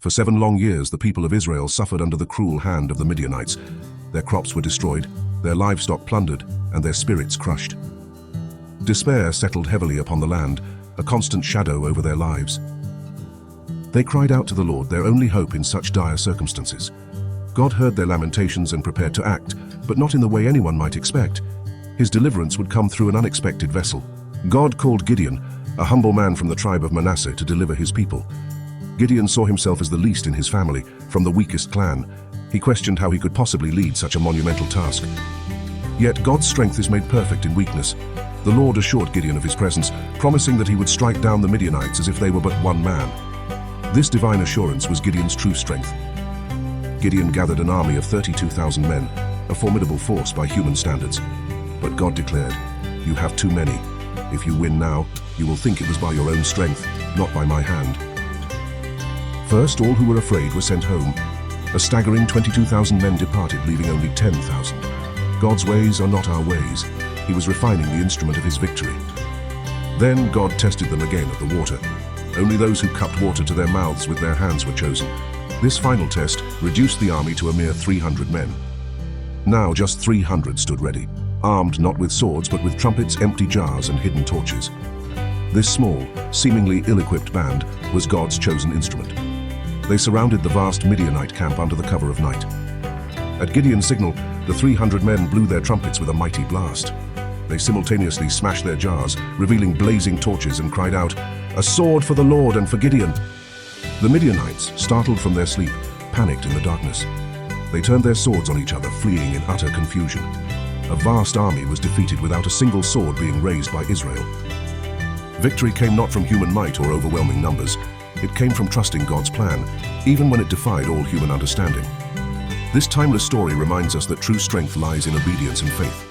For 7 long years, the people of Israel suffered under the cruel hand of the Midianites. Their crops were destroyed, their livestock plundered, and their spirits crushed. Despair settled heavily upon the land, a constant shadow over their lives. They cried out to the Lord, their only hope in such dire circumstances. God heard their lamentations and prepared to act, but not in the way anyone might expect. His deliverance would come through an unexpected vessel. God called Gideon, a humble man from the tribe of Manasseh, to deliver his people. Gideon saw himself as the least in his family, from the weakest clan. He questioned how he could possibly lead such a monumental task. Yet God's strength is made perfect in weakness. The Lord assured Gideon of his presence, promising that he would strike down the Midianites as if they were but one man. This divine assurance was Gideon's true strength. Gideon gathered an army of 32,000 men, a formidable force by human standards. But God declared, "You have too many. If you win now, you will think it was by your own strength, not by my hand." First, all who were afraid were sent home. A staggering 22,000 men departed, leaving only 10,000. God's ways are not our ways. He was refining the instrument of his victory. Then God tested them again at the water. Only those who cupped water to their mouths with their hands were chosen. This final test reduced the army to a mere 300 men. Now just 300 stood ready, armed not with swords but with trumpets, empty jars, and hidden torches. This small, seemingly ill-equipped band was God's chosen instrument. They surrounded the vast Midianite camp under the cover of night. At Gideon's signal, the 300 men blew their trumpets with a mighty blast. They simultaneously smashed their jars, revealing blazing torches, and cried out, "A sword for the Lord and for Gideon!" The Midianites, startled from their sleep, panicked in the darkness. They turned their swords on each other, fleeing in utter confusion. A vast army was defeated without a single sword being raised by Israel. Victory came not from human might or overwhelming numbers. It came from trusting God's plan, even when it defied all human understanding. This timeless story reminds us that true strength lies in obedience and faith.